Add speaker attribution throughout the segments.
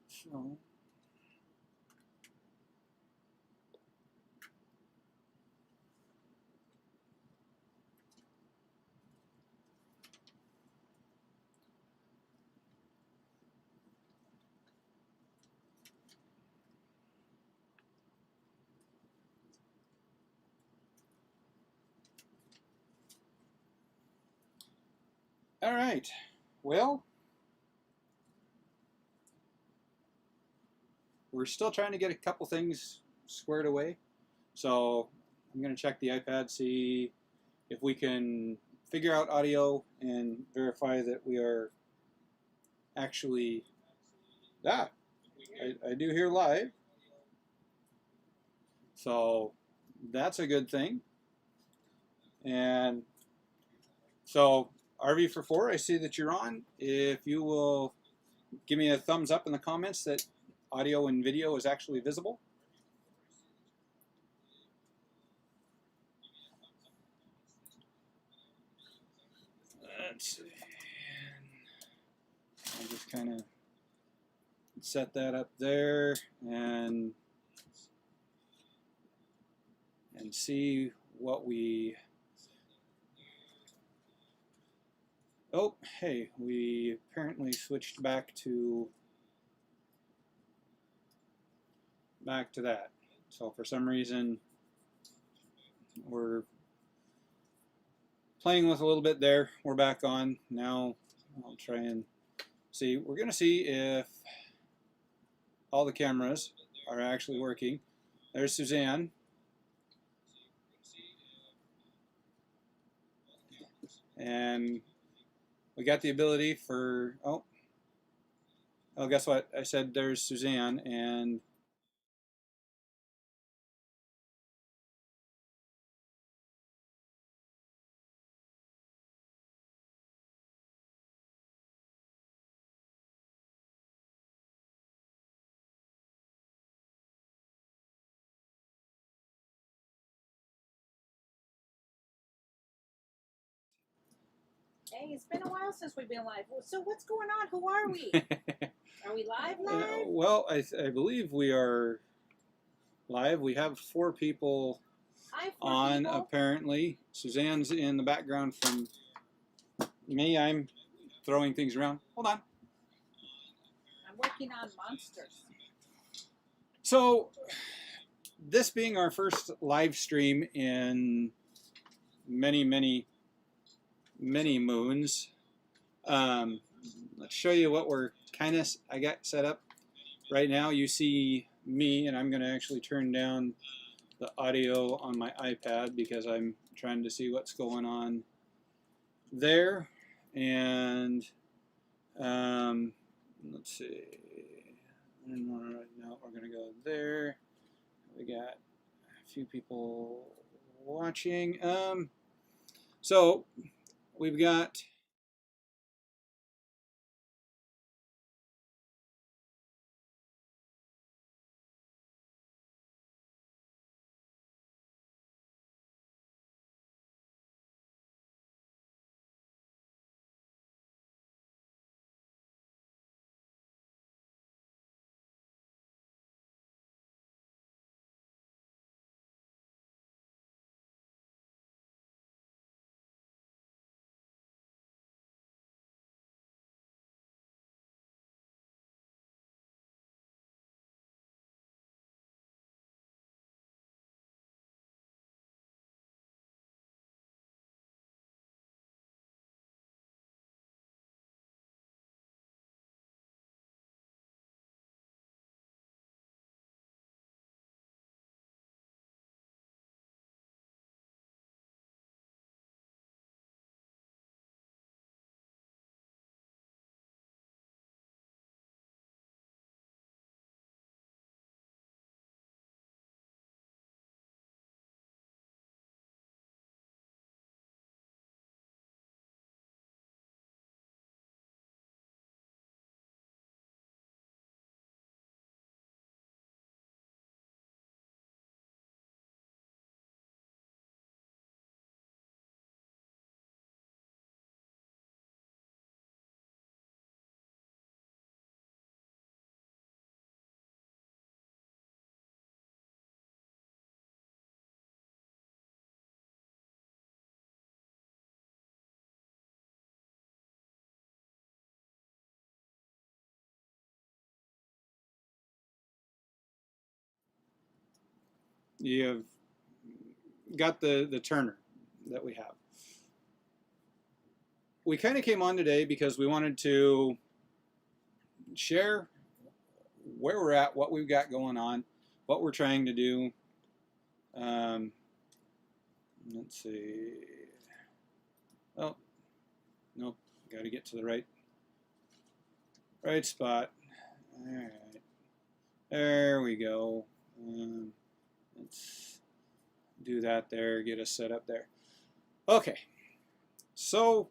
Speaker 1: So. All right. Well, we're still trying to get a couple things squared away. So I'm going to check the iPad, see if we can figure out audio and verify that we are actually... I do hear live. So that's a good thing. And so RV for 4, I see that you're on. If you will give me a thumbs up in the comments that audio and video is actually visible. Let's see. I'll just kind of set that up there and see what we... Oh, hey, we apparently switched back to that. So for some reason, we're playing with a little bit there. We're back on. Now I'll try and see. We're going to see if all the cameras are actually working. There's Suzanne. And we got the ability for... Oh, guess what? I said there's Suzanne, and...
Speaker 2: Hey, it's been a while since we've been live. So what's going on? Who are we? Are we live?
Speaker 1: Well, I believe we are live. We have 4 people on, apparently. Suzanne's in the background from me. I'm throwing things around. Hold on.
Speaker 2: I'm working on monsters.
Speaker 1: So, this being our first live stream in many moons, let's show you what we're I got set up right now. You see me, and I'm going to actually turn down the audio on my iPad because I'm trying to see what's going on there. And let's see. No, we're going to go there. We got a few people watching. So we've got you've got the Turner that we have. We kind of came on today because we wanted to share where we're at, what we've got going on, what we're trying to do. Let's see. Oh, nope. Got to get to the right spot. All right. There we go. Let's do that there. Get us set up there. Okay. So,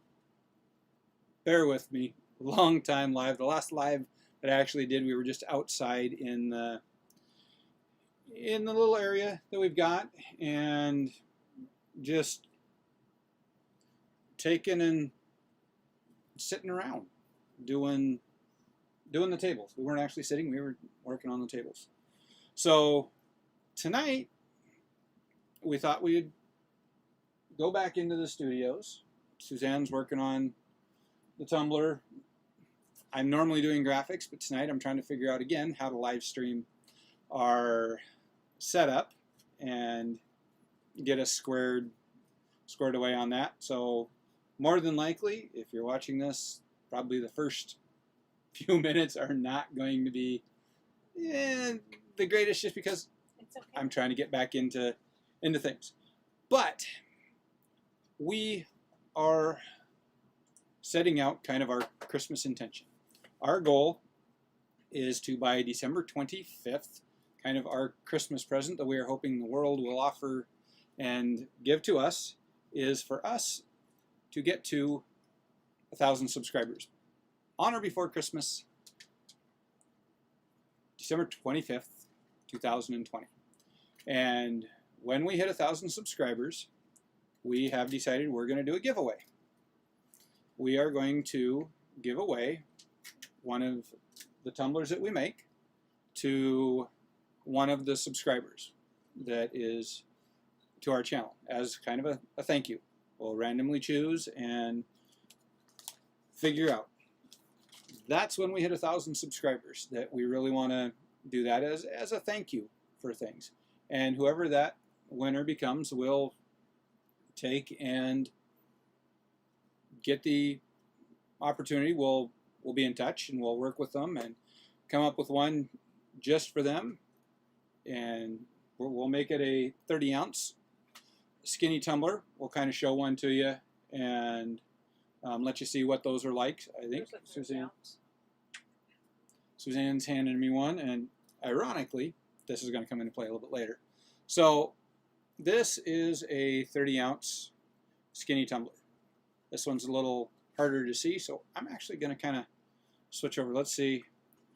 Speaker 1: bear with me. Long time live. The last live that I actually did, we were just outside in the little area that we've got, and just taking and sitting around doing the tables. We weren't actually sitting, we were working on the tables. So tonight we thought we'd go back into the studios. Suzanne's working on the Tumbler. I'm normally doing graphics, but tonight I'm trying to figure out again how to live stream our setup and get us squared away on that. So more than likely, if you're watching this, probably the first few minutes are not going to be the greatest, just because
Speaker 2: It's okay.
Speaker 1: I'm trying to get back into things. But we are setting out kind of our Christmas intention. Our goal is to, by December 25th, kind of our Christmas present that we are hoping the world will offer and give to us, is for us to get to 1,000 subscribers on or before Christmas, December 25th, 2020. And when we hit 1,000 subscribers, we have decided we're going to do a giveaway. We are going to give away one of the tumblers that we make to one of the subscribers that is to our channel as kind of a thank you. We'll randomly choose and figure out. That's when we hit 1,000 subscribers that we really want to do that as a thank you for things. And whoever that winner becomes will take and get the opportunity. We'll be in touch and we'll work with them and come up with one just for them. And we'll make it a 30-ounce skinny tumbler. We'll kind of show one to you and let you see what those are like. I think Suzanne's handed me one, and ironically, this is going to come into play a little bit later. So this is a 30-ounce skinny tumbler. This one's a little harder to see, so I'm actually going to kind of switch over. Let's see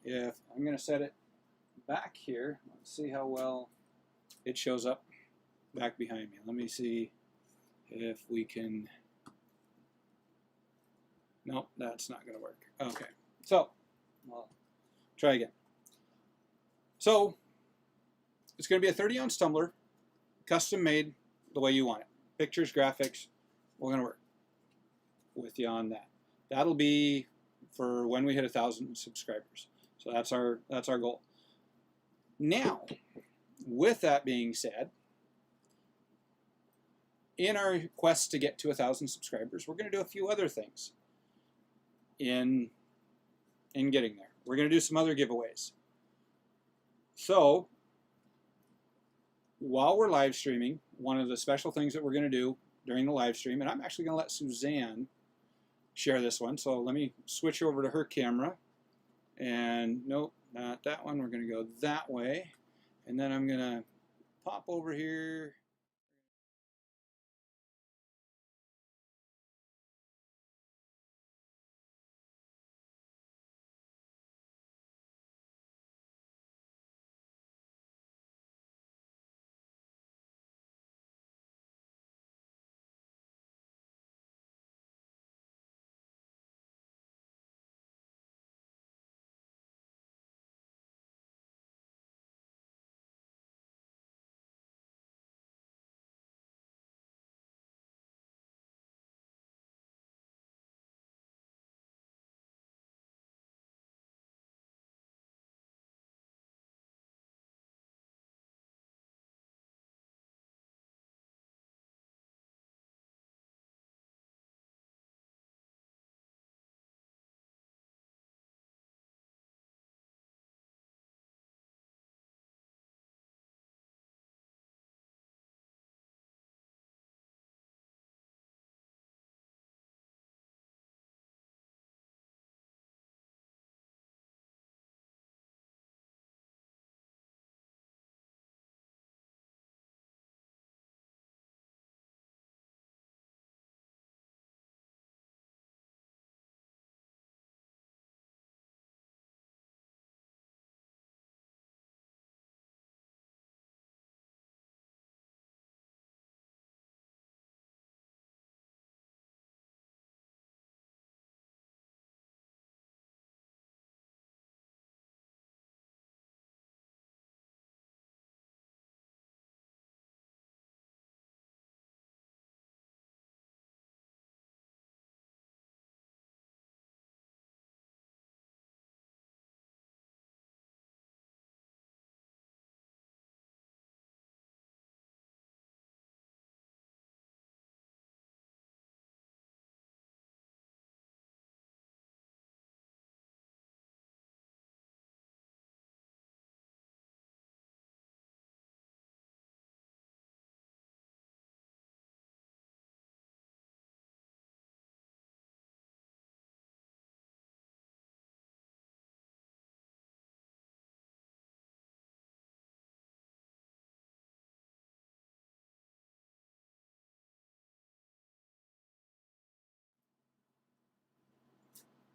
Speaker 1: if I'm going to set it back here. Let's see how well it shows up back behind me. Let me see if we can. Nope, that's not going to work. Okay, so I'll try again. So it's going to be a 30-ounce tumbler, custom made the way you want it. Pictures, graphics, we're going to work with you on that. That'll be for when we hit 1,000 subscribers. So that's our goal. Now, with that being said, in our quest to get to 1,000 subscribers, we're going to do a few other things in getting there. We're going to do some other giveaways. So, while we're live streaming, one of the special things that we're going to do during the live stream, and I'm actually going to let Suzanne share this one, so let me switch over to her camera. And nope, not that one. We're going to go that way. And then I'm going to pop over here.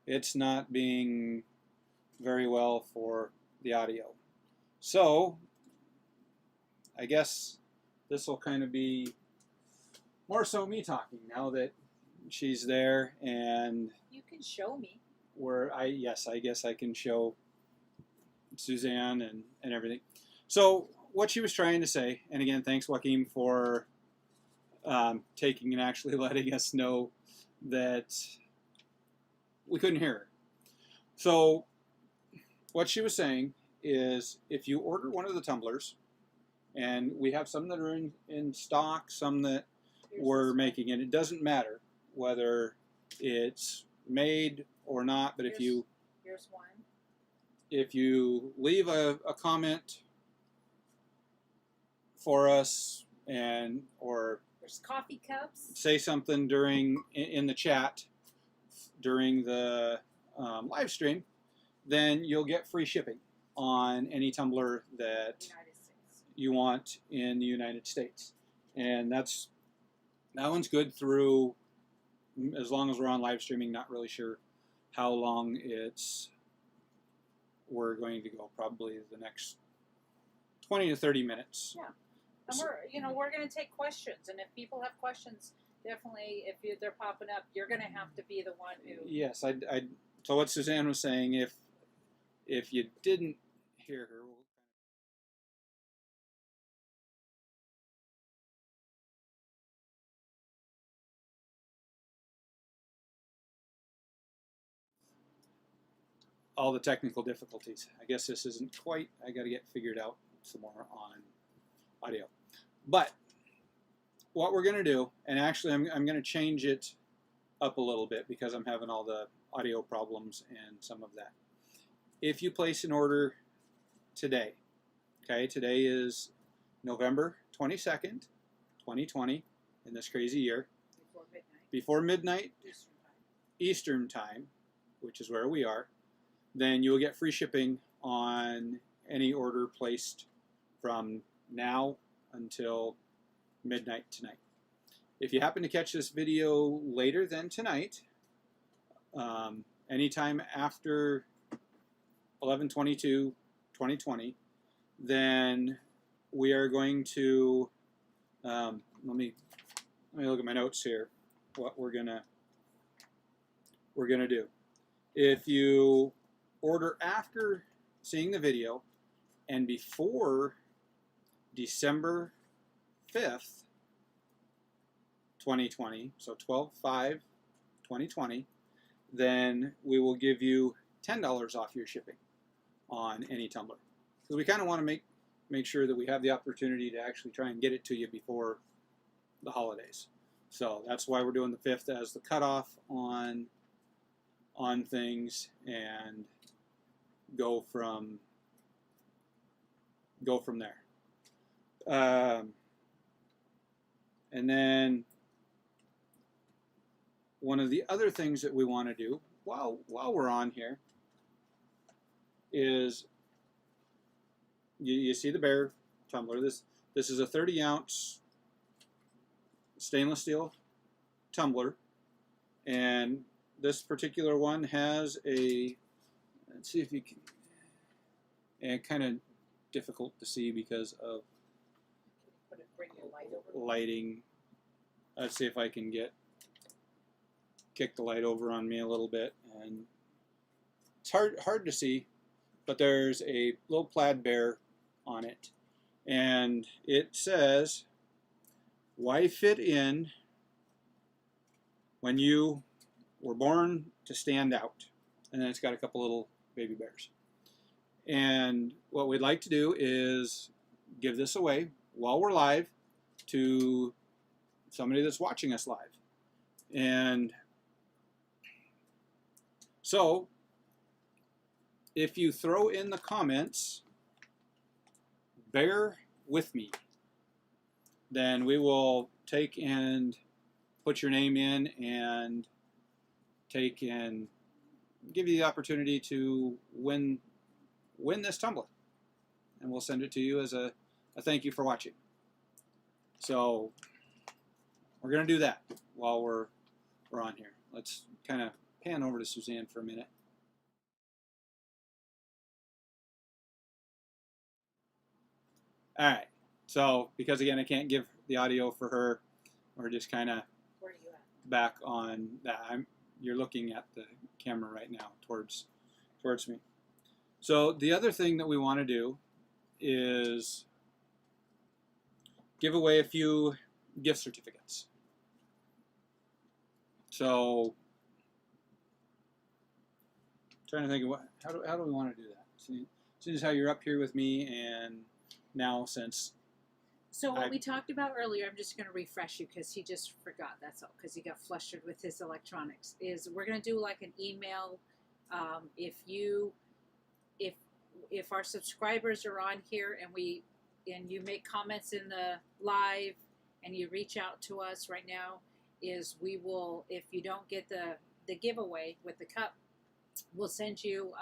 Speaker 1: it's not being very well for the audio. So I guess this will kind of be more so me talking now that she's there, and
Speaker 2: You can show me.
Speaker 1: I guess I can show Suzanne and everything. So what she was trying to say, and again, thanks Joaquin for taking and actually letting us know that we couldn't hear her. So what she was saying is, if you order one of the tumblers, and we have some that are in stock, some that we're making, and it doesn't matter whether it's made or not, but
Speaker 2: here's one.
Speaker 1: If you leave a comment for us or
Speaker 2: there's coffee cups,
Speaker 1: say something in the chat during the live stream, then you'll get free shipping on any tumbler that you want in the United States. And that one's good through, as long as we're on live streaming. Not really sure how long we're going to go, probably the next 20 to 30 minutes.
Speaker 2: Yeah. And we're going to take questions, and if people have questions, definitely, if they're popping up, you're going to have to be the one who.
Speaker 1: Yes, so what Suzanne was saying, if you didn't hear her, all the technical difficulties. I guess this isn't quite. I got to get figured out some more on audio. But what we're going to do, and actually I'm going to change it up a little bit because I'm having all the audio problems and some of that. If you place an order today, okay, today is November 22nd, 2020, in this crazy year, before midnight Eastern time, which is where we are, then you will get free shipping on any order placed from now until midnight tonight. If you happen to catch this video later than tonight, anytime after 11/22/2020, then we are going to let me look at my notes here. What we're gonna do. If you order after seeing the video and before December 5th, 2020, so 12/5/2020, then we will give you $10 off your shipping on any tumbler. So we kind of want to make sure that we have the opportunity to actually try and get it to you before the holidays. So that's why we're doing the 5th as the cutoff on things, and go from there. And then one of the other things that we want to do while we're on here is, you see the Bear Tumbler. This is a 30-ounce stainless steel tumbler, and this particular one has a, let's see if you can, and kind of difficult to see because of
Speaker 2: Bring your light over.
Speaker 1: lighting. Let's see if I can kick the light over on me a little bit, and it's hard to see, but there's a little plaid bear on it, and it says, "Why fit in when you were born to stand out?" And then it's got a couple little baby bears. And what we'd like to do is give this away while we're live to somebody that's watching us live. And so if you throw in the comments, "Bear with me," then we will take and put your name in and take and give you the opportunity to win this tumbler, and we'll send it to you as a thank you for watching. So we're going to do that while we're on here. Let's kind of pan over to Suzanne for a minute. All right. So because again I can't give the audio for her, we're just kind of
Speaker 2: Where are you at?
Speaker 1: back on that. You're looking at the camera right now towards me. So the other thing that we want to do is give away a few gift certificates. So trying to think of how do we want to do that? Seeing as how you're up here with me, and now since
Speaker 2: So what we talked about earlier, I'm just going to refresh you because he just forgot. That's all, because he got flustered with his electronics. Is we're going to do like an email. If our subscribers are on here and you make comments in the live and you reach out to us right now, is we will, if you don't get the giveaway with the cup, we'll send you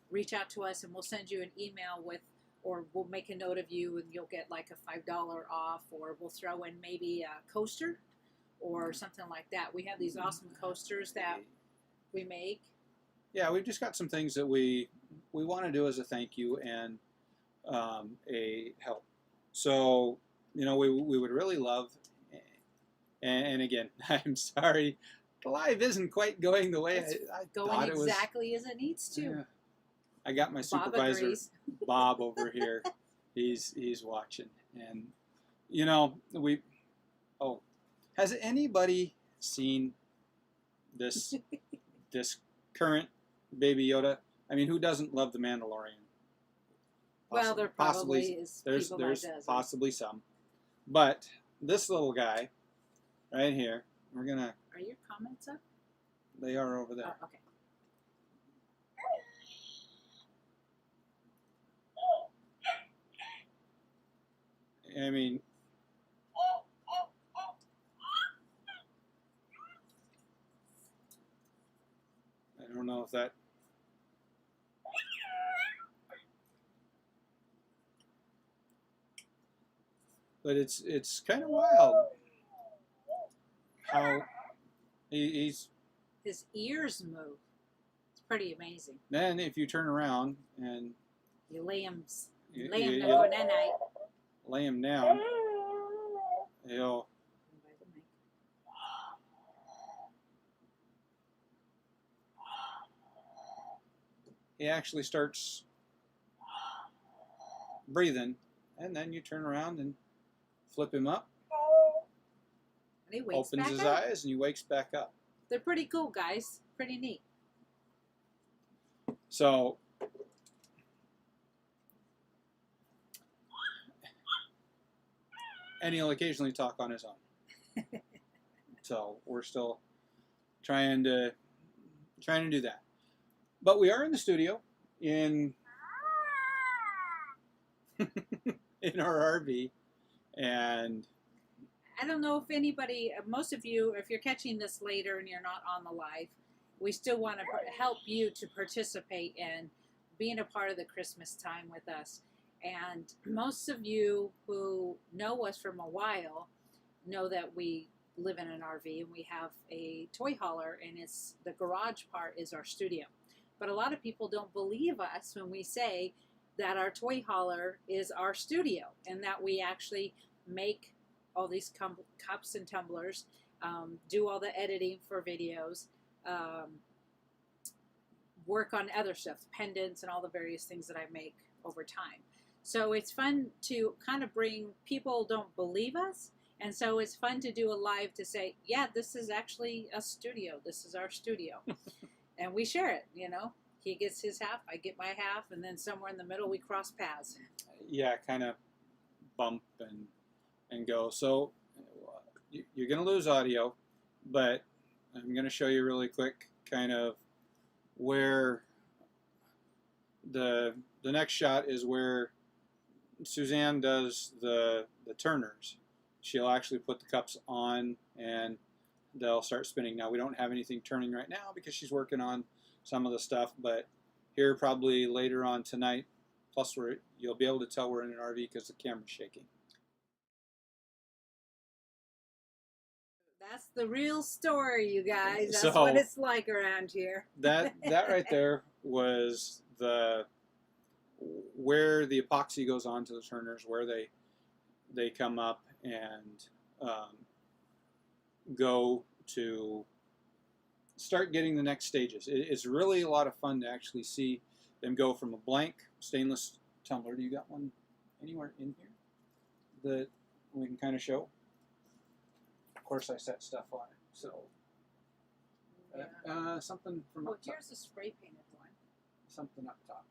Speaker 2: reach out to us and we'll send you an email with, or we'll make a note of you and you'll get like a $5 off, or we'll throw in maybe a coaster or something like that. We have these awesome coasters that we make.
Speaker 1: Yeah, we've just got some things that we want to do as a thank you and a help. So, you know, we would really love, and again, I'm sorry, the live isn't quite going the way I
Speaker 2: going
Speaker 1: thought it was.
Speaker 2: exactly as it needs to.
Speaker 1: Yeah. I got my supervisor, Bob, over here. He's watching. And, you know, has anybody seen this current Baby Yoda? I mean, who doesn't love the Mandalorian?
Speaker 2: Well, there probably is.
Speaker 1: There's possibly some. But this little guy right here, we're going to...
Speaker 2: Are your comments up?
Speaker 1: They are over there.
Speaker 2: Oh, okay.
Speaker 1: I mean, I don't know if that... But it's kind of wild how he's...
Speaker 2: His ears move. It's pretty amazing.
Speaker 1: Then if you turn around and...
Speaker 2: You lay him
Speaker 1: you
Speaker 2: down that night.
Speaker 1: Lay him down, he'll... He actually starts breathing, and then you turn around and flip him up,
Speaker 2: and he wakes
Speaker 1: opens
Speaker 2: back
Speaker 1: his
Speaker 2: up.
Speaker 1: eyes, and he wakes back up.
Speaker 2: They're pretty cool, guys. Pretty neat.
Speaker 1: So, and he'll occasionally talk on his own. So we're still trying to do that. But we are in the studio in in our RV, and
Speaker 2: I don't know if anybody, most of you, if you're catching this later and you're not on the live, we still want to help you to participate in being a part of the Christmas time with us. And most of you who know us from a while know that we live in an RV and we have a toy hauler, and it's the garage part is our studio. But a lot of people don't believe us when we say that our toy hauler is our studio and that we actually make all these cups and tumblers, do all the editing for videos, work on other stuff, pendants and all the various things that I make over time. So it's fun to kind of bring, people don't believe us, and so it's fun to do a live to say, yeah, this is actually a studio. This is our studio. And we share it, you know. He gets his half, I get my half, and then somewhere in the middle we cross paths.
Speaker 1: Yeah, kind of bump and go. So you're going to lose audio, but I'm going to show you really quick kind of where the next shot is where Suzanne does the turners. She'll actually put the cups on and they'll start spinning. Now we don't have anything turning right now because she's working on some of the stuff, but here probably later on tonight, plus you'll be able to tell we're in an RV because the camera's shaking.
Speaker 2: That's the real story, you guys. That's
Speaker 1: So,
Speaker 2: what it's like around here.
Speaker 1: that right there was where the epoxy goes onto the turners, where they come up and go to start getting the next stages. It's really a lot of fun to actually see them go from a blank stainless tumbler. Do you got one anywhere in here that we can kind of show? Of course, I set stuff on it, so something from up top.
Speaker 2: Here's a spray painted one.
Speaker 1: Something up top,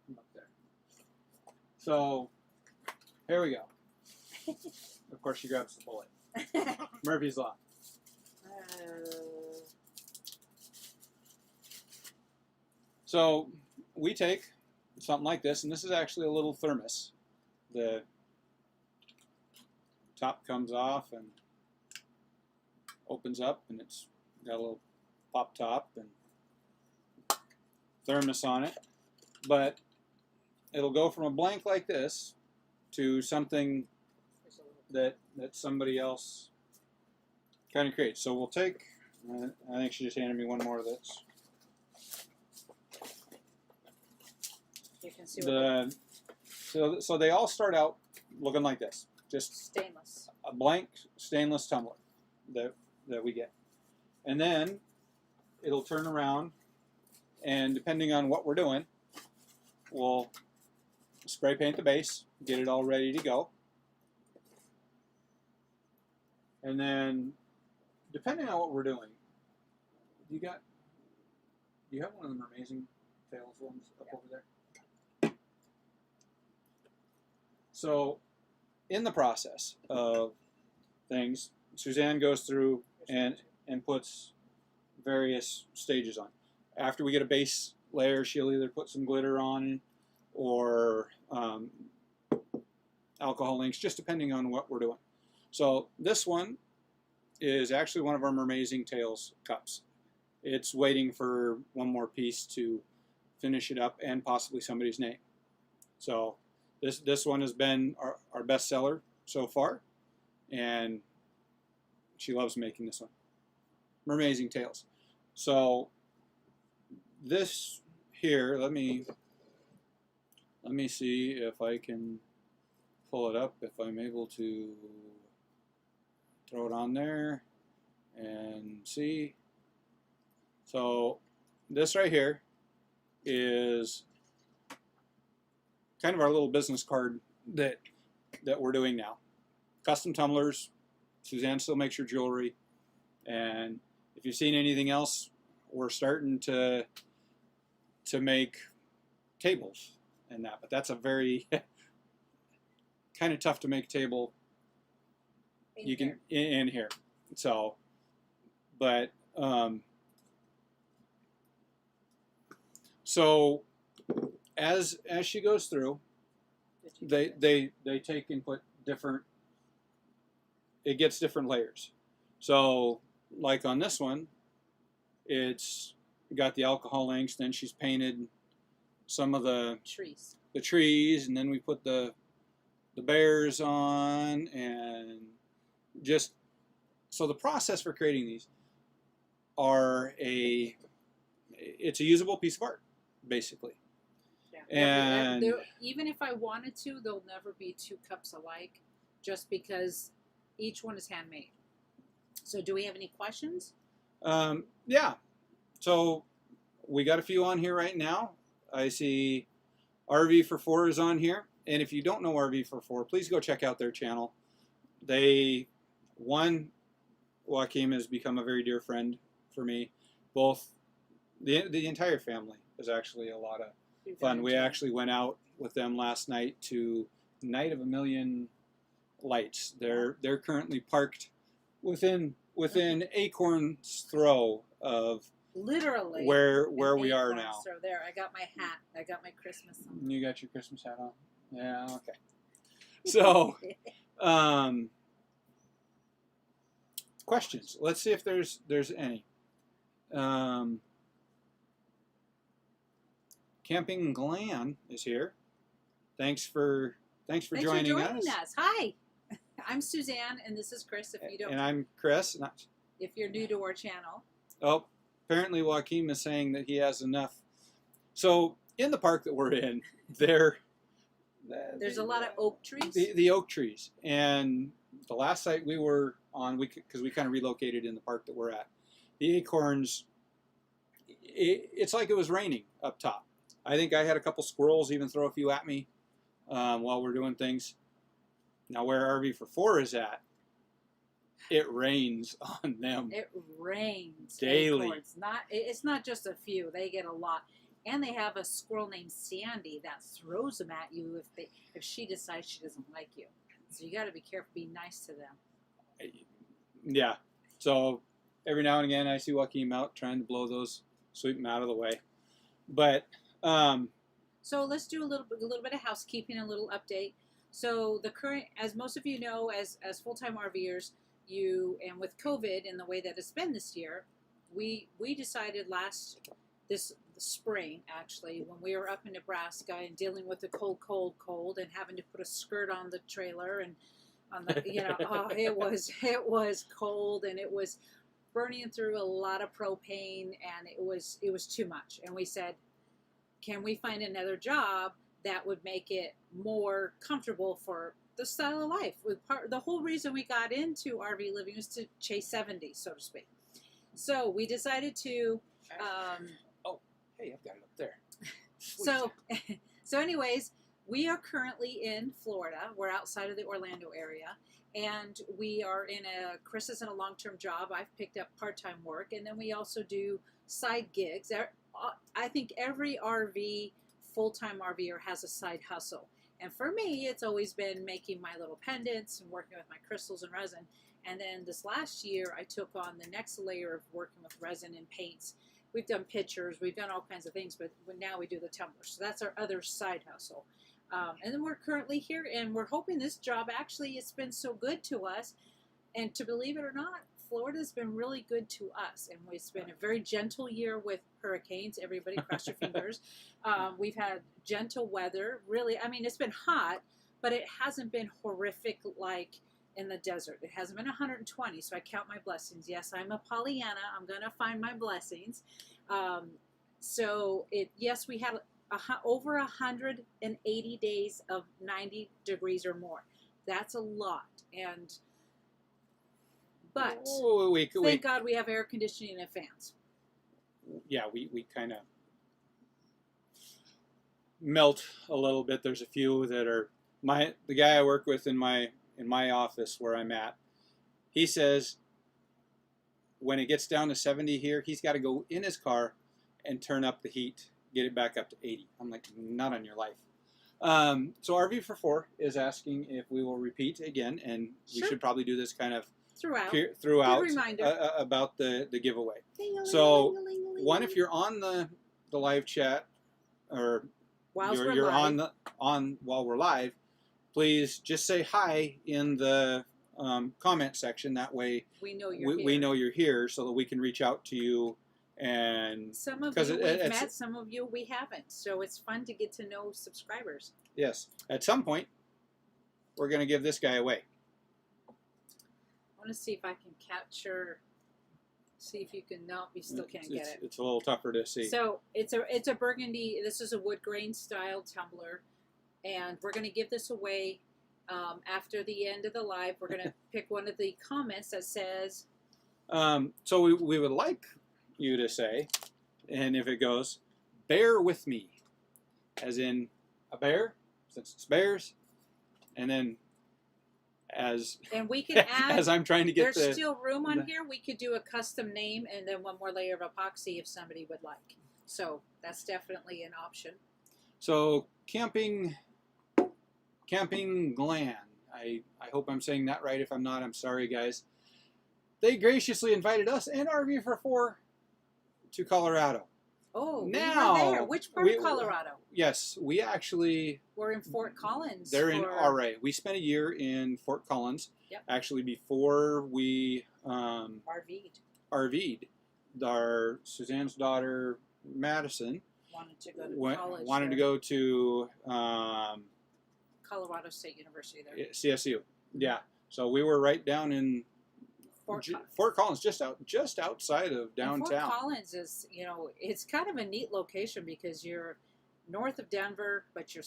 Speaker 1: from up there. So here we go. Of course, she grabs the bullet. Murphy's Law. So we take something like this, and this is actually a little thermos. The top comes off and opens up, and it's got a little pop top and thermos on it. But it'll go from a blank like this to something that somebody else kind of creates. So we'll take, I think she just handed me one more of this.
Speaker 2: You can see what
Speaker 1: so they all start out looking like this, just
Speaker 2: stainless.
Speaker 1: a blank stainless tumbler that we get, and then it'll turn around, and depending on what we're doing, we'll spray paint the base, get it all ready to go, and then depending on what we're doing, do you have one of the Mermazing tails ones up over there? So, in the process of things, Suzanne goes through and puts various stages on. After we get a base layer, she'll either put some glitter on or alcohol inks, just depending on what we're doing. So this one is actually one of our Mermazing Tails cups. It's waiting for one more piece to finish it up and possibly somebody's name. So this one has been our best seller so far, and she loves making this one. Mermazing Tails. So this here, let me see if I can pull it up, if I'm able to throw it on there and see. So this right here is kind of our little business card that we're doing now. Custom tumblers. Suzanne still makes your jewelry, and if you've seen anything else, we're starting to make tables and that. But that's a very kind of tough to make table. In here. So, but so as she goes through, they take and put different. It gets different layers. So, like on this one, it's got the alcohol inks. Then she's painted some of the trees, and then we put the bears on, and just so the process for creating these it's a usable piece of art, basically.
Speaker 2: Yeah. And even if I wanted to, there'll never be two cups alike, just because each one is handmade. So do we have any questions?
Speaker 1: Yeah. So we got a few on here right now. I see RV for 4 is on here. And if you don't know RV for 4, please go check out their channel. Joaquim has become a very dear friend for me. Both the entire family is actually a lot of fun. We actually went out with them last night to Night of a Million Lights. They're currently parked within acorn's throw of
Speaker 2: literally
Speaker 1: where we are now.
Speaker 2: So there, I got my hat. I got my Christmas on.
Speaker 1: You got your Christmas hat on? Yeah, okay. So, questions. Let's see if there's any. CampingAlan is here. Thanks for joining us.
Speaker 2: Hi. I'm Suzanne, and this is Chris. If you don't,
Speaker 1: And I'm Chris.
Speaker 2: if you're new to our channel,
Speaker 1: Oh, apparently Joaquin is saying that he has enough. So in the park that we're in, there's
Speaker 2: a lot of oak trees.
Speaker 1: The oak trees. And the last site we were on, because we kind of relocated in the park that we're at, the acorns, it's like it was raining up top. I think I had a couple squirrels even throw a few at me while we're doing things. Now where RV for 4 is at, it rains on them.
Speaker 2: It rains
Speaker 1: daily.
Speaker 2: Acorns. It's not just a few. They get a lot. And they have a squirrel named Sandy that throws them at you if she decides she doesn't like you. So you got to be careful. Be nice to them.
Speaker 1: Yeah. So every now and again I see Joaquin out trying to blow those, sweep them out of the way. But
Speaker 2: so let's do a little bit of housekeeping, a little update. So the current, as most of you know, as full-time RVers, and with COVID and the way that it's been this year, we decided this spring actually, when we were up in Nebraska and dealing with the cold and having to put a skirt on the trailer and on the it was cold and it was burning through a lot of propane and it was too much, and we said, can we find another job that would make it more comfortable for the style of life? The whole reason we got into RV living was to chase 70, so to speak. So we decided to.
Speaker 1: Hey, I've got it up there.
Speaker 2: So anyways, we are currently in Florida. We're outside of the Orlando area, and we are Chris is in a long-term job. I've picked up part-time work, and then we also do side gigs. I think every full-time RVer has a side hustle. And for me, it's always been making my little pendants and working with my crystals and resin. And then this last year, I took on the next layer of working with resin and paints. We've done pictures, we've done all kinds of things, but now we do the tumblers. So that's our other side hustle. And then we're currently here, and we're hoping this job, actually, it's been so good to us. And to believe it or not, Florida's been really good to us, and it's been a very gentle year with hurricanes. Everybody cross your fingers. We've had gentle weather. Really, I mean, it's been hot, but it hasn't been horrific like in the desert. It hasn't been 120, so I count my blessings. Yes, I'm a Pollyanna. I'm going to find my blessings. Yes, we had over 180 days of 90 degrees or more. That's a lot, but thank God we have air conditioning and fans.
Speaker 1: Yeah, we kind of melt a little bit. There's a few that are the guy I work with in my office where I'm at. He says when it gets down to 70 here, he's got to go in his car and turn up the heat, get it back up to 80. I'm like, not on your life. So RV for 4 is asking if we will repeat again, and we should probably do this kind of throughout about the giveaway. So one, if you're on the live chat, or while we're live, please just say hi in the comment section. That way we know you're here, so that we can reach out to you. And
Speaker 2: some of you we've met, some of you we haven't, so it's fun to get to know subscribers.
Speaker 1: Yes, at some point we're going to give this guy away.
Speaker 2: I want to see if I can capture. See if you can. No, you still can't get it.
Speaker 1: It's a little tougher to see.
Speaker 2: So it's a burgundy. This is a wood grain style tumbler, and we're going to give this away after the end of the live. We're going to pick one of the comments that says.
Speaker 1: So we would like you to say, and if it goes, bear with me, as in a bear, since it's bears, and then. And
Speaker 2: we can add,
Speaker 1: as I'm trying to get
Speaker 2: there's still room on here, we could do a custom name and then one more layer of epoxy if somebody would like. So that's definitely an option. So
Speaker 1: CampingAlan, I hope I'm saying that right. If I'm not, I'm sorry, guys. They graciously invited us and RV for 4 to Colorado.
Speaker 2: Oh,
Speaker 1: now,
Speaker 2: we were there. Which part of Colorado?
Speaker 1: Yes, we actually...
Speaker 2: We're in Fort Collins.
Speaker 1: They're in RA. We spent a year in Fort Collins.
Speaker 2: Yep.
Speaker 1: Actually, before we... RV'd. Suzanne's daughter, Madison...
Speaker 2: Wanted to go to college.
Speaker 1: Wanted to go to...
Speaker 2: Colorado State University there.
Speaker 1: CSU. Yeah. So we were right down in Fort Collins, just outside of downtown.
Speaker 2: And Fort Collins is, it's kind of a neat location because you're north of Denver, but you're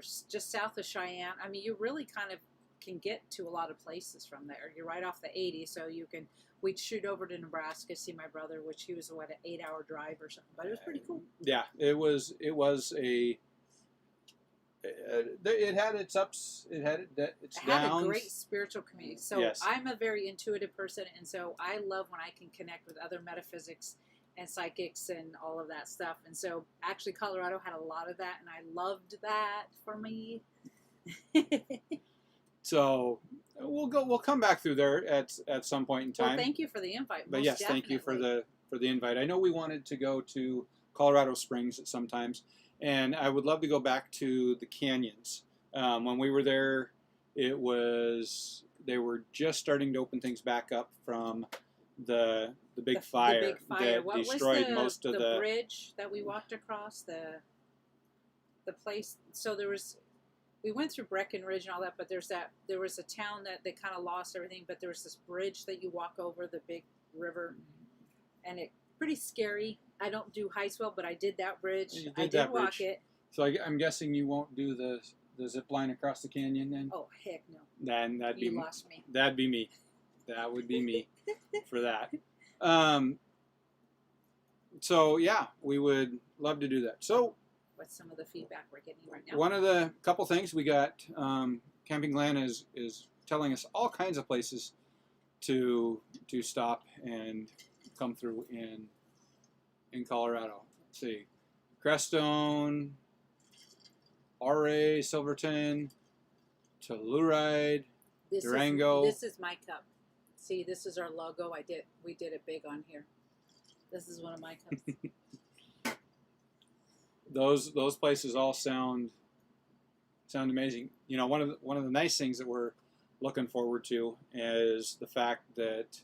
Speaker 2: just south of Cheyenne. I mean, you really kind of can get to a lot of places from there. You're right off the 80, so we'd shoot over to Nebraska, see my brother, which he was an 8-hour drive or something, but it was pretty cool.
Speaker 1: Yeah, it was it had its ups, it had its downs. It had
Speaker 2: a great spiritual community. So yes. I'm a very intuitive person, and so I love when I can connect with other metaphysics and psychics and all of that stuff. And so actually Colorado had a lot of that, and I loved that for me.
Speaker 1: So we'll come back through there at some point in time.
Speaker 2: Well, thank you for the invite.
Speaker 1: But yes,
Speaker 2: definitely.
Speaker 1: Thank you for the invite. I know we wanted to go to Colorado Springs at some times, and I would love to go back to the canyons. When we were there, they were just starting to open things back up from the big fire,
Speaker 2: the big fire.
Speaker 1: That
Speaker 2: what
Speaker 1: destroyed
Speaker 2: was
Speaker 1: most of
Speaker 2: the bridge that we walked across, the place. So we went through Breckenridge and all that, but there was a town that they kind of lost everything, but there was this bridge that you walk over the big river, and it pretty scary. I don't do heights well, but I did that bridge. I did walk it.
Speaker 1: So I'm guessing you won't do the zip line across the canyon then?
Speaker 2: Oh, heck no.
Speaker 1: Then
Speaker 2: you lost me.
Speaker 1: That'd be me. That would be me for that. So yeah, we would love to do that. So
Speaker 2: what's some of the feedback we're getting right now?
Speaker 1: One of the couple things we got, CampingAlan is telling us all kinds of places to stop and come through in Colorado. Let's see, Crestone, RA, Silverton, Telluride, Durango.
Speaker 2: This is my cup. See, this is our logo. We did it big on here. This is one of my cups.
Speaker 1: Those places all sound amazing. You know, one of the nice things that we're looking forward to is the fact that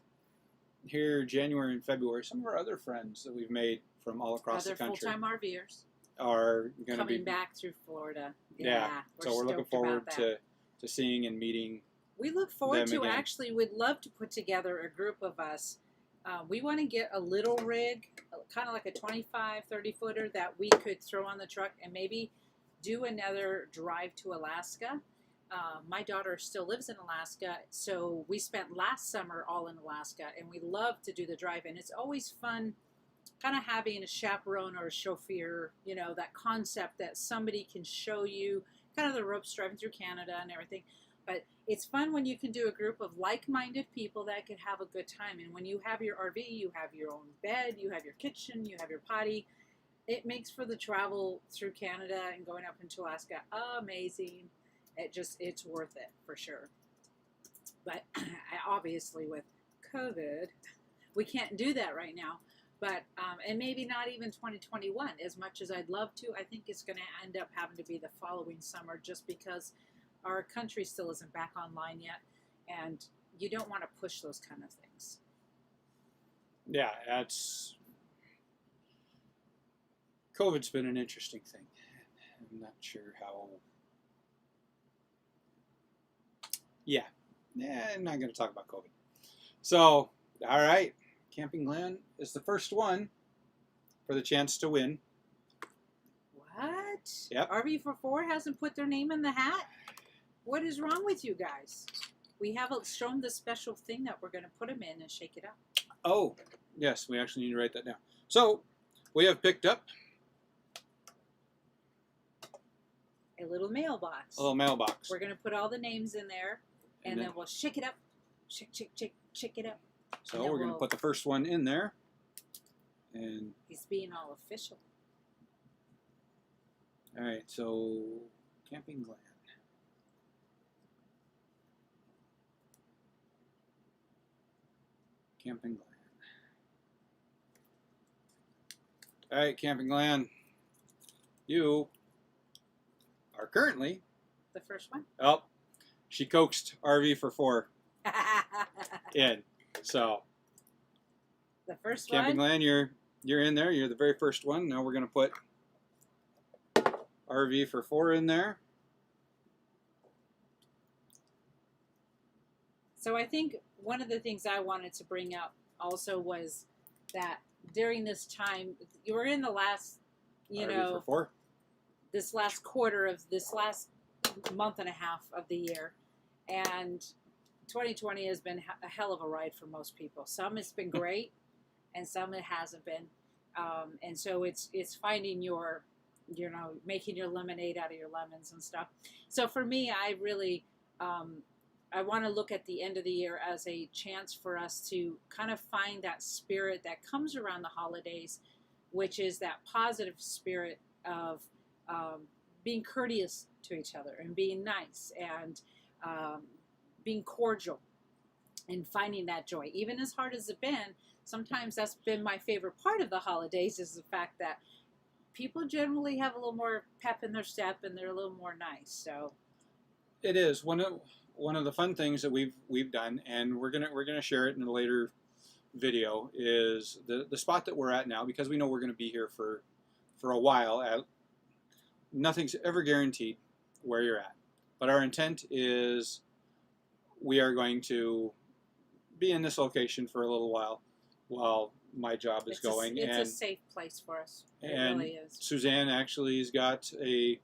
Speaker 1: here, January and February, some of our other friends that we've made from all across the country,
Speaker 2: full-time RVers,
Speaker 1: are going to be
Speaker 2: coming back through Florida.
Speaker 1: Yeah, so we're looking forward to seeing and meeting.
Speaker 2: We look forward to again. Actually, we'd love to put together a group of us. We want to get a little rig, kind of like a 25, 30-footer that we could throw on the truck and maybe do another drive to Alaska. My daughter still lives in Alaska, so we spent last summer all in Alaska, and we love to do the drive. And it's always fun kind of having a chaperone or a chauffeur, you know, that concept that somebody can show you kind of the ropes driving through Canada and everything. But it's fun when you can do a group of like-minded people that can have a good time. And when you have your RV, you have your own bed, you have your kitchen, you have your potty. It makes for the travel through Canada and going up into Alaska amazing. It's worth it for sure. But obviously with COVID, we can't do that right now. But and maybe not even 2021. As much as I'd love to, I think it's going to end up having to be the following summer, just because our country still isn't back online yet, and you don't want to push those kind of things.
Speaker 1: Yeah, COVID's been an interesting thing. I'm not sure how. Yeah, I'm not going to talk about COVID. So, all right, CampingAlan is the first one for the chance to win.
Speaker 2: What?
Speaker 1: Yep.
Speaker 2: RV44 hasn't put their name in the hat? What is wrong with you guys? We haven't shown the special thing that we're going to put them in and shake it up.
Speaker 1: Oh, yes, we actually need to write that down. So, we have picked up
Speaker 2: a little mailbox.
Speaker 1: A little mailbox.
Speaker 2: We're going to put all the names in there, and then we'll shake it up. Shake it up.
Speaker 1: So we're going to put the first one in there. And
Speaker 2: he's being all official.
Speaker 1: All right, so CampingAlan. CampingAlan. All right, CampingAlan. You are currently
Speaker 2: the first one.
Speaker 1: Oh, she coaxed RV44 in. So
Speaker 2: the first
Speaker 1: CampingAlan, you're in there. You're the very first one. Now we're going to put RV44 in there.
Speaker 2: So I think one of the things I wanted to bring up also was that during this time, you were in the last,
Speaker 1: RV for 4.
Speaker 2: this last quarter of this last month and a half of the year, and 2020 has been a hell of a ride for most people. Some it's been great, and some it hasn't been. And so it's finding your, making your lemonade out of your lemons and stuff. So for me, I really, I want to look at the end of the year as a chance for us to kind of find that spirit that comes around the holidays, which is that positive spirit of being courteous to each other and being nice and being cordial and finding that joy. Even as hard as it's been, sometimes that's been my favorite part of the holidays, is the fact that people generally have a little more pep in their step and they're a little more nice. So
Speaker 1: it is one of the fun things that we've done, and we're gonna share it in a later video, is the spot that we're at now, because we know we're gonna be here for a while. Nothing's ever guaranteed where you're at, but our intent is we are going to be in this location for a little while my job is going.
Speaker 2: It's a safe place for us. It really is.
Speaker 1: Suzanne actually has got a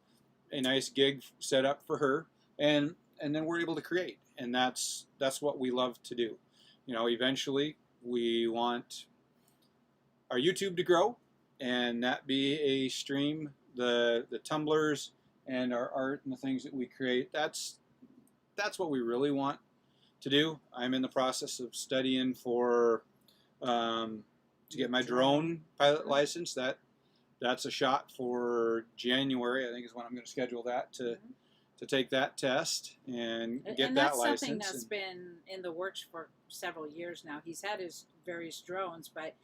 Speaker 1: nice gig set up for her, and then we're able to create, and that's what we love to do. Eventually we want our YouTube to grow, and that be a stream, the tumblers and our art and the things that we create. That's what we really want to do. I'm in the process of studying for to get my drone pilot license. That's a shot for January, I think, is when I'm going to schedule that to take that test and get that license.
Speaker 2: That's something that's been in the works for several years now. He's had his various drones, but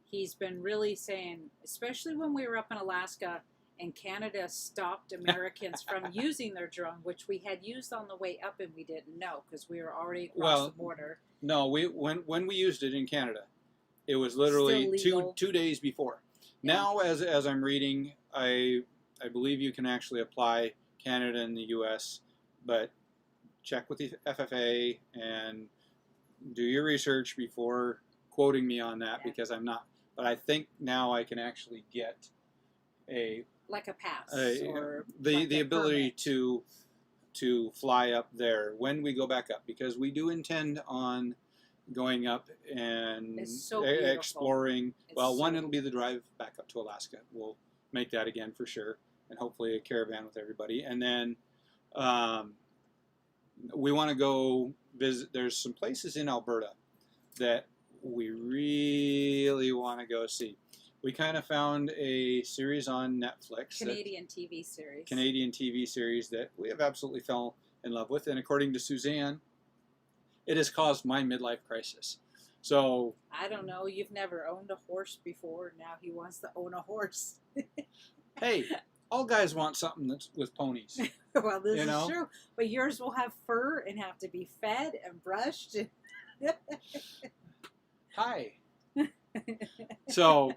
Speaker 2: he's been really saying, especially when we were up in Alaska and Canada stopped Americans from using their drone, which we had used on the way up and we didn't know because we were already across the border.
Speaker 1: No, when we used it in Canada, it was literally two days before. Yeah. Now, as I'm reading, I believe you can actually apply Canada and the U.S., but check with the FFA and do your research before quoting me on that, because I'm not. But I think now I can actually get a
Speaker 2: pass or
Speaker 1: the ability to fly up there when we go back up, because we do intend on going up and exploring. It'll be the drive back up to Alaska. We'll make that again for sure, and hopefully a caravan with everybody. And then we want to go visit. There's some places in Alberta that we really want to go see. We kind of found a series on Netflix.
Speaker 2: Canadian TV series that
Speaker 1: we have absolutely fell in love with. And according to Suzanne, it has caused my midlife crisis. So
Speaker 2: I don't know. You've never owned a horse before. Now he wants to own a horse.
Speaker 1: Hey, all guys want something that's with ponies.
Speaker 2: Well, this is true. But yours will have fur and have to be fed and brushed.
Speaker 1: Hi. So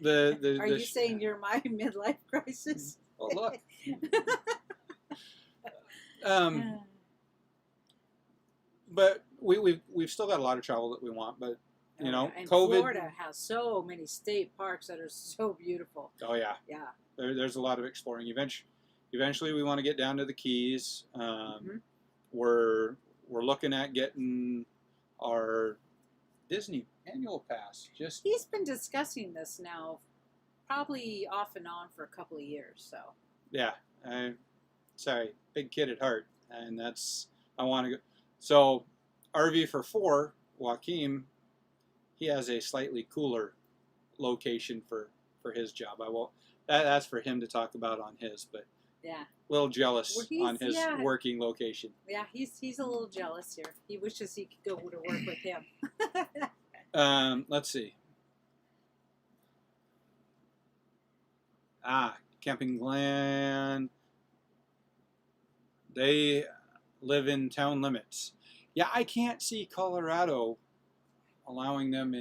Speaker 2: Are you saying you're my midlife crisis?
Speaker 1: Oh, look. But we've still got a lot of travel that we want, but and
Speaker 2: COVID. Florida has so many state parks that are so beautiful.
Speaker 1: Oh yeah.
Speaker 2: Yeah.
Speaker 1: There's a lot of exploring. Eventually we want to get down to the Keys. We're looking at getting our Disney annual pass.
Speaker 2: He's been discussing this now, probably off and on for a couple of years. So
Speaker 1: yeah, sorry, big kid at heart, and I want to go. So RV for 4, Joaquin, he has a slightly cooler location for his job. That's for him to talk about on his, but yeah, a little jealous on his working location.
Speaker 2: Yeah, he's a little jealous here. He wishes he could go to work with him.
Speaker 1: Let's see. CampingAlan. They live in town limits. Yeah, I can't see Colorado allowing them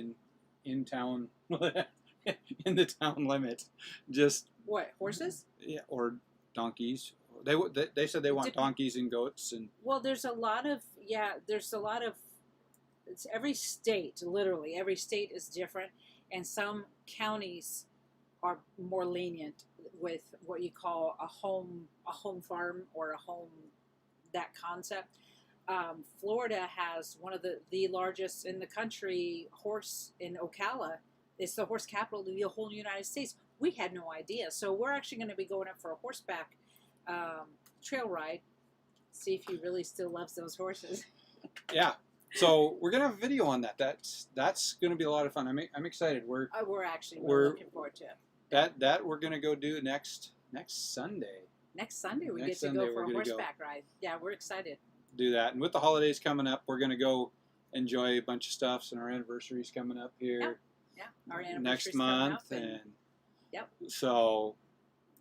Speaker 1: in town in the town limit. Just
Speaker 2: what, horses?
Speaker 1: Yeah, or donkeys. They said they want
Speaker 2: Dep-
Speaker 1: donkeys and goats and
Speaker 2: Well, there's a lot of it's every state, literally every state is different, and some counties are more lenient with what you call a home farm or a home, that concept. Florida has one of the largest in the country horse in Ocala. It's the horse capital of the whole United States. We had no idea, so we're actually going to be going up for a horseback trail ride. See if he really still loves those horses.
Speaker 1: yeah. So we're gonna have a video on that. That's gonna be a lot of fun. I'm excited. We're
Speaker 2: Looking forward to it.
Speaker 1: that we're gonna go do next Sunday.
Speaker 2: Next Sunday we
Speaker 1: Next
Speaker 2: get to
Speaker 1: Sunday
Speaker 2: go for
Speaker 1: we're
Speaker 2: a
Speaker 1: gonna
Speaker 2: horseback ride. Yeah, we're excited.
Speaker 1: Do that, and with the holidays coming up, we're gonna go enjoy a bunch of stuff. And our anniversary's coming up here.
Speaker 2: Yeah, our anniversary's
Speaker 1: next month,
Speaker 2: coming up,
Speaker 1: and
Speaker 2: yep.
Speaker 1: So.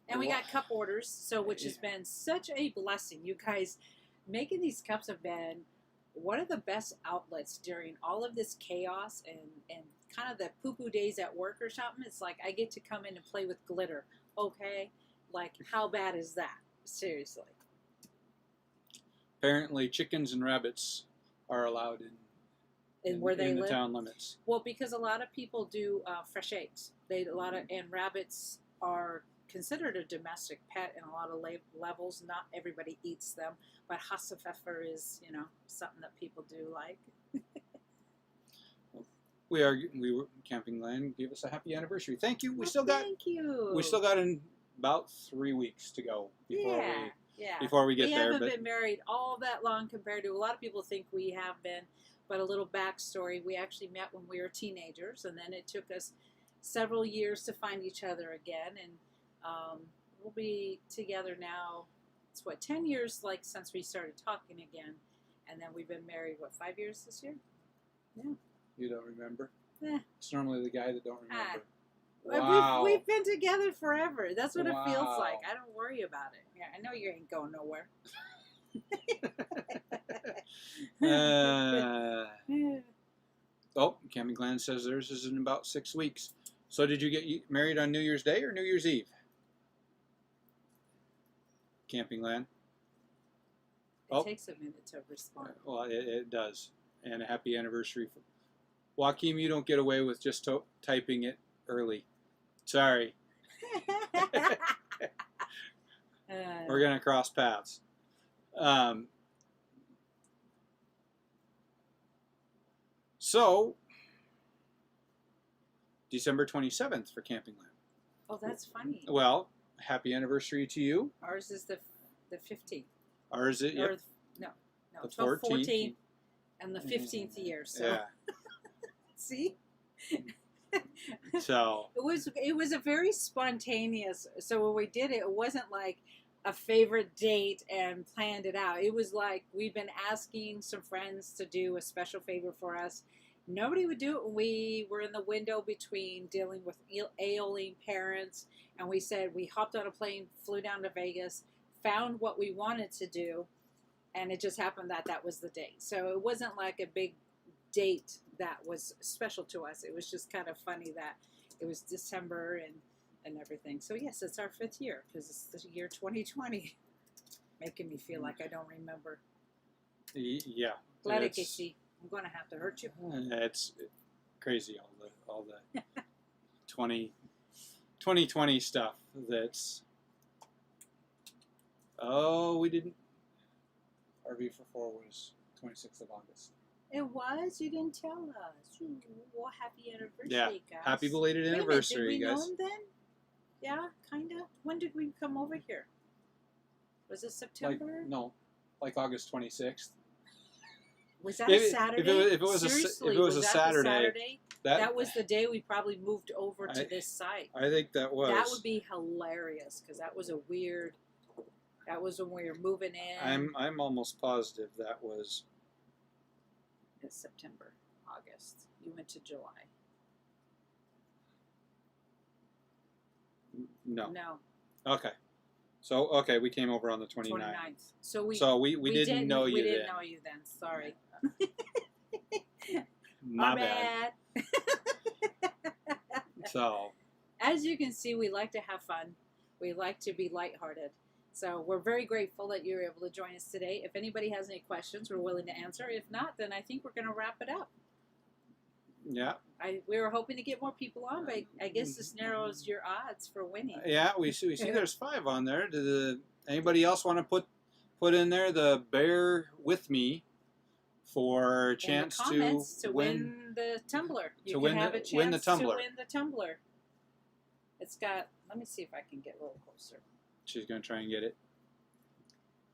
Speaker 2: And we got cup orders, so which has been such a blessing. You guys making these cups have been one of the best outlets during all of this chaos and kind of the poo-poo days at work or something. It's like I get to come in and play with glitter. Okay? Like, how bad is that? Seriously.
Speaker 1: Apparently, chickens and rabbits are allowed in
Speaker 2: Where they
Speaker 1: in the
Speaker 2: live?
Speaker 1: town limits.
Speaker 2: Well, because a lot of people do fresh eggs. And rabbits are considered a domestic pet in a lot of levels. Not everybody eats them, but Hassepfeffer is, something that people do like.
Speaker 1: We were CampingAlan gave us a happy anniversary. Thank you. We still
Speaker 2: Thank you.
Speaker 1: got in about 3 weeks to go before we get
Speaker 2: we
Speaker 1: there.
Speaker 2: haven't
Speaker 1: But
Speaker 2: been married all that long compared to a lot of people think we have been. But a little backstory: we actually met when we were teenagers, and then it took us several years to find each other again, and we'll be together now. It's 10 years since we started talking again, and then we've been married 5 years this year. Yeah.
Speaker 1: you don't remember?
Speaker 2: Eh.
Speaker 1: It's normally the guy that don't remember.
Speaker 2: Wow. We've been together forever. That's what it feels
Speaker 1: Wow.
Speaker 2: like. I don't worry about it. Yeah, I know you ain't going nowhere.
Speaker 1: CampingAlan says theirs is in about 6 weeks. So did you get married on New Year's Day or New Year's Eve? CampingAlan.
Speaker 2: It takes a minute to respond.
Speaker 1: Well, it does. And a happy anniversary. Joaquim, you don't get away with just typing it early. Sorry. We're going to cross paths. So, December 27th for CampingAlan.
Speaker 2: Oh, that's funny.
Speaker 1: Well, happy anniversary to you.
Speaker 2: Ours is the 15th.
Speaker 1: Ours is, yep.
Speaker 2: No,
Speaker 1: The
Speaker 2: 14th and the 15th year. So,
Speaker 1: yeah.
Speaker 2: See?
Speaker 1: So
Speaker 2: it was a very spontaneous. So when we did it, it wasn't like a favorite date and planned it out. It was like we've been asking some friends to do a special favor for us. Nobody would do it. We were in the window between dealing with ailing parents, and we said we hopped on a plane, flew down to Vegas, found what we wanted to do, and it just happened that was the date. So it wasn't like a big date that was special to us. It was just kind of funny that it was December and everything. So yes, it's our 5th year because it's the year 2020. Making me feel like I don't remember.
Speaker 1: Yeah.
Speaker 2: Claro que sí. I'm going to have to hurt you.
Speaker 1: It's crazy, all the 2020 stuff that's... Oh, we didn't... RV for 4 was 26th of August.
Speaker 2: It was? You didn't tell us. Well, happy anniversary, guys.
Speaker 1: Happy belated anniversary,
Speaker 2: did we
Speaker 1: guys.
Speaker 2: know him then? Yeah, kind of. When did we come over here? Was it September?
Speaker 1: Like August 26th.
Speaker 2: Was that a Saturday?
Speaker 1: If it was
Speaker 2: Seriously,
Speaker 1: a Saturday,
Speaker 2: that was the day we probably moved over to this site.
Speaker 1: I think that was.
Speaker 2: That would be hilarious because that was that was when we were moving in.
Speaker 1: I'm almost positive that was.
Speaker 2: It's September, August. You went to July.
Speaker 1: No.
Speaker 2: No.
Speaker 1: Okay. So we came over on the 29th.
Speaker 2: 29th.
Speaker 1: So we didn't know you then.
Speaker 2: We didn't know you then. Sorry.
Speaker 1: My bad. So.
Speaker 2: As you can see, we like to have fun. We like to be lighthearted. So we're very grateful that you were able to join us today. If anybody has any questions, we're willing to answer. If not, then I think we're going to wrap it up.
Speaker 1: Yeah.
Speaker 2: We were hoping to get more people on, but I guess this narrows your odds for winning.
Speaker 1: Yeah, we see there's 5 on there. Anybody else want to put in there the Bear With Me for a chance
Speaker 2: in the comments to win the tumbler? You can have a chance
Speaker 1: win the tumbler.
Speaker 2: to win the tumbler. It's got, let me see if I can get a little closer.
Speaker 1: She's going to try and get it.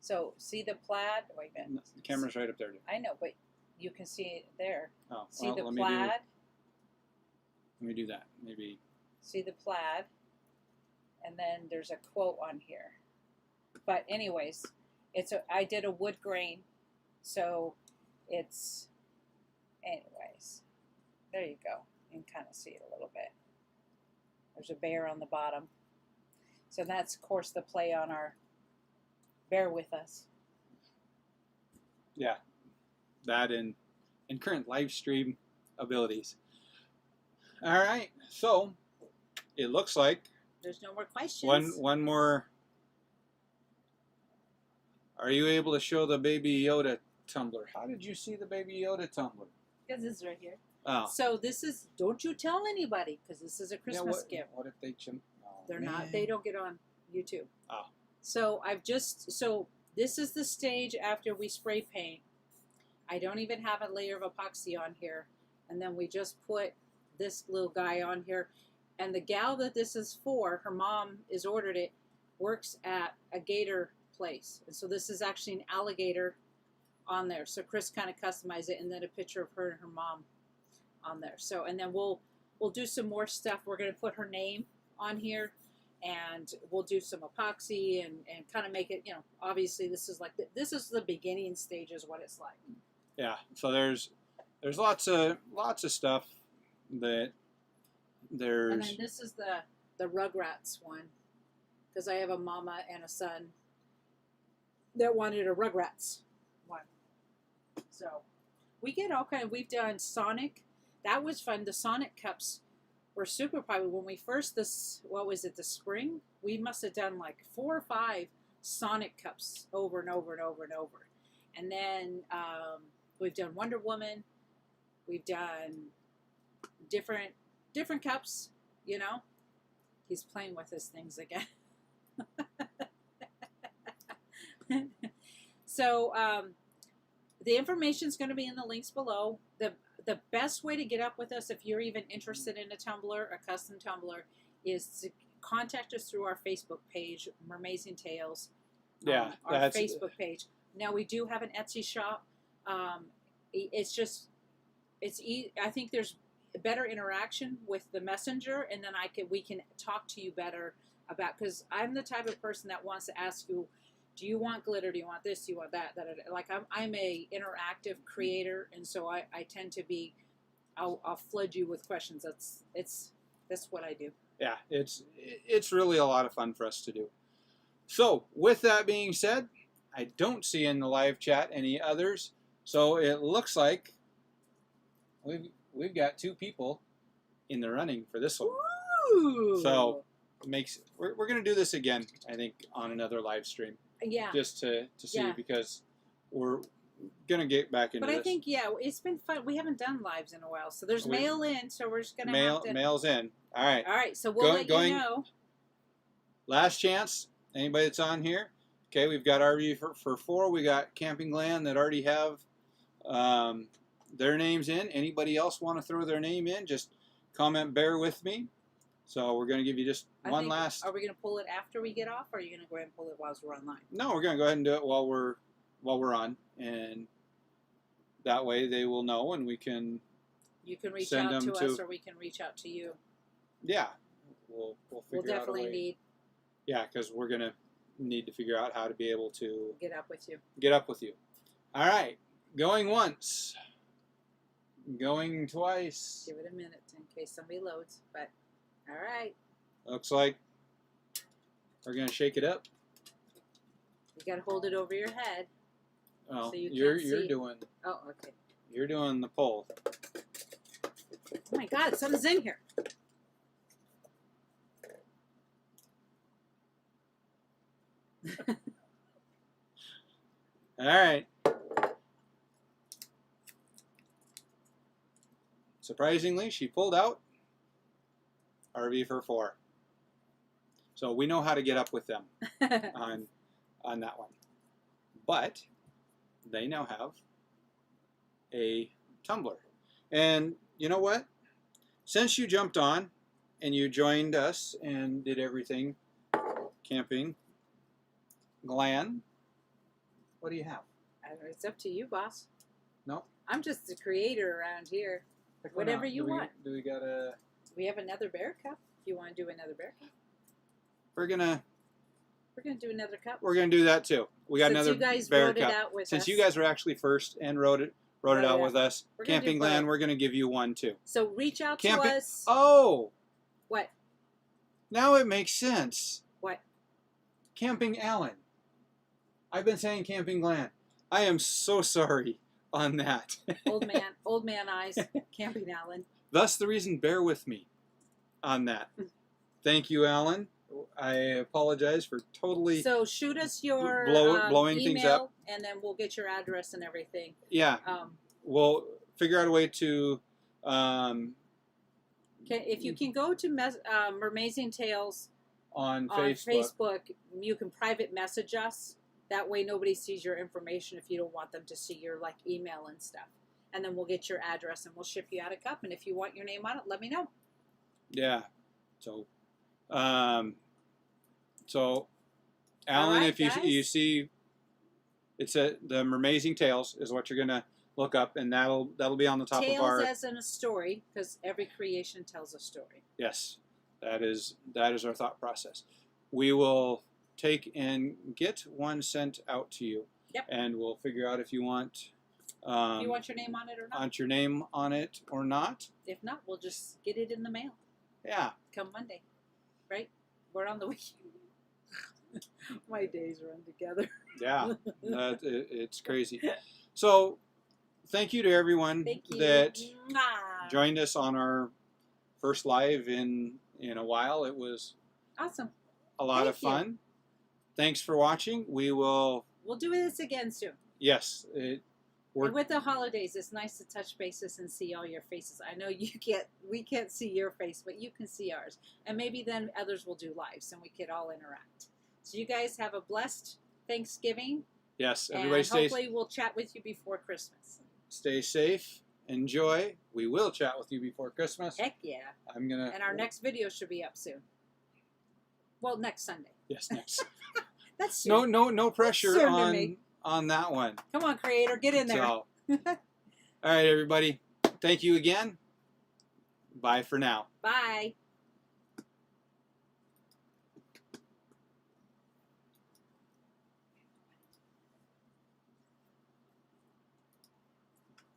Speaker 2: So, see the plaid? Wait a minute.
Speaker 1: The camera's right up there.
Speaker 2: I know, but you can see it there.
Speaker 1: Oh,
Speaker 2: See
Speaker 1: well,
Speaker 2: the
Speaker 1: let
Speaker 2: plaid?
Speaker 1: me do that. Maybe.
Speaker 2: See the plaid? And then there's a quote on here. But anyways, I did a wood grain, so it's, anyways, there you go. You can kind of see it a little bit. There's a bear on the bottom. So that's, of course, the play on our Bear With Us.
Speaker 1: Yeah, that and current live stream abilities. All right, so it looks like
Speaker 2: there's no more questions.
Speaker 1: One more. Are you able to show the Baby Yoda tumbler? How did you see the Baby Yoda tumbler?
Speaker 2: Because it's right here.
Speaker 1: Oh.
Speaker 2: So this is, don't you tell anybody, because this is a Christmas gift.
Speaker 1: What if they
Speaker 2: They're not, they don't get on YouTube.
Speaker 1: Oh.
Speaker 2: So this is the stage after we spray paint. I don't even have a layer of epoxy on here. And then we just put this little guy on here. And the gal that this is for, her mom is ordered it, works at a gator place. And so this is actually an alligator on there. So Chris kind of customized it, and then a picture of her and her mom on there. So, and then we'll do some more stuff. We're going to put her name on here, and we'll do some epoxy and kind of make it, you know, obviously this is like this is the beginning stage is what it's like.
Speaker 1: Yeah, so there's lots of stuff that there's.
Speaker 2: And then this is the Rugrats one, because I have a mama and a son that wanted a Rugrats one. So we get all kind of, we've done Sonic. That was fun. The Sonic cups were super popular. When we first, the spring? We must have done like 4 or 5 Sonic cups over and over and over and over. And then we've done Wonder Woman. We've done different cups, you know. He's playing with his things again. So the information is going to be in the links below. The best way to get up with us, if you're even interested in a tumbler, a custom tumbler, is to contact us through our Facebook page, Mermazing Tales.
Speaker 1: Yeah,
Speaker 2: our Facebook page. Now we do have an Etsy shop. I think there's better interaction with the messenger, and then we can talk to you better about, because I'm the type of person that wants to ask you, do you want glitter? Do you want this? Do you want that? Like I'm a interactive creator, and so I tend to be. I'll flood you with questions. That's what I do.
Speaker 1: Yeah, it's really a lot of fun for us to do. So with that being said, I don't see in the live chat any others. So it looks like we've got 2 people in the running for this one.
Speaker 2: Ooh.
Speaker 1: So we're gonna do this again, I think, on another live stream.
Speaker 2: Yeah.
Speaker 1: Just to see, because we're gonna get back into this.
Speaker 2: But I think, yeah, it's been fun. We haven't done lives in a while, so there's mail in, so we're just gonna have to.
Speaker 1: Mail's in. All right.
Speaker 2: All right, so we'll let you know.
Speaker 1: Last chance. Anybody that's on here? Okay, we've got RV for 4. We got CampingAlan that already have their names in. Anybody else want to throw their name in? Just comment "Bear With Me." So we're going to give you just one last.
Speaker 2: Are we going to pull it after we get off, or are you going to go ahead and pull it while we're online?
Speaker 1: No, we're going to go ahead and do it while we're on, and that way they will know, and we can.
Speaker 2: You can reach out to us, or we can reach out to you.
Speaker 1: Yeah, we'll figure out a way.
Speaker 2: Definitely need.
Speaker 1: Yeah, because we're going to need to figure out how to be able to
Speaker 2: get up with you.
Speaker 1: Get up with you. All right, going once, going twice.
Speaker 2: Give it a minute in case somebody loads, but. All right.
Speaker 1: Looks like we're going to shake it up.
Speaker 2: You got to hold it over your head.
Speaker 1: Oh,
Speaker 2: so
Speaker 1: you're doing.
Speaker 2: Oh, okay.
Speaker 1: You're doing the pull.
Speaker 2: Oh my God, something's in here.
Speaker 1: All right. Surprisingly, she pulled out RV for 4. So we know how to get up with them on that one. But they now have a Tumbler. And you know what? Since you jumped on and you joined us and did everything, CampingAlan, what do you have?
Speaker 2: It's up to you, boss.
Speaker 1: No?
Speaker 2: I'm just the creator around here.
Speaker 1: Pick one
Speaker 2: Whatever
Speaker 1: out.
Speaker 2: you want.
Speaker 1: Do we got a...
Speaker 2: We have another bear cup. If you want to do another bear cup.
Speaker 1: We're gonna
Speaker 2: do another cup.
Speaker 1: We're gonna do that too. We got
Speaker 2: Since
Speaker 1: another
Speaker 2: you guys
Speaker 1: bear
Speaker 2: wrote
Speaker 1: cup.
Speaker 2: it out with
Speaker 1: Since
Speaker 2: us.
Speaker 1: you guys were actually first and wrote it out with us,
Speaker 2: We're gonna do
Speaker 1: CampingAlan,
Speaker 2: both.
Speaker 1: we're gonna give you one too.
Speaker 2: So reach out to us.
Speaker 1: Oh,
Speaker 2: What?
Speaker 1: now it makes sense.
Speaker 2: What?
Speaker 1: CampingAlan. I've been saying CampingAlan. I am so sorry on that.
Speaker 2: Old man eyes. CampingAlan.
Speaker 1: Thus the reason, bear with me on that. Thank you, Alan. I apologize for totally...
Speaker 2: So shoot us your
Speaker 1: blowing
Speaker 2: email,
Speaker 1: things up.
Speaker 2: and then we'll get your address and everything.
Speaker 1: Yeah. We'll figure out a way to...
Speaker 2: if you can go to Mermazing Tales
Speaker 1: on
Speaker 2: on Facebook, you can private message us. That way nobody sees your information if you don't want them to see your email and stuff. And then we'll get your address and we'll ship you out a cup. And if you want your name on it, let me know.
Speaker 1: Yeah. So, Alan,
Speaker 2: right,
Speaker 1: if you see, it's the Mermazing Tales is what you're gonna look up, and that'll be on the top of our...
Speaker 2: Tales as in a story, because every creation tells a story.
Speaker 1: Yes, that is our thought process. We will take and get one sent out to you.
Speaker 2: Yep.
Speaker 1: And we'll figure out if you want...
Speaker 2: if you want your name on it or not.
Speaker 1: Want your name on it or not?
Speaker 2: If not, we'll just get it in the mail.
Speaker 1: Yeah.
Speaker 2: Come Monday. Right? We're on the weekend. My days run together.
Speaker 1: Yeah. It's crazy. So, thank you to everyone that joined us on our first live in a while. It was
Speaker 2: awesome.
Speaker 1: A lot of fun. Thanks for watching. We'll
Speaker 2: do this again soon.
Speaker 1: Yes.
Speaker 2: And with the holidays, it's nice to touch bases and see all your faces. I know we can't see your face, but you can see ours. And maybe then others will do lives and we could all interact. So you guys have a blessed Thanksgiving.
Speaker 1: Yes, everybody
Speaker 2: and hopefully we'll chat with you before Christmas.
Speaker 1: Stay safe. Enjoy. We will chat with you before Christmas.
Speaker 2: Heck yeah. And our next video should be up soon. Well, next Sunday.
Speaker 1: Yes, next.
Speaker 2: That's soon.
Speaker 1: No pressure
Speaker 2: soon
Speaker 1: on that one.
Speaker 2: Come on, creator, get in there.
Speaker 1: So, all right, everybody. Thank you again. Bye for now.
Speaker 2: Bye.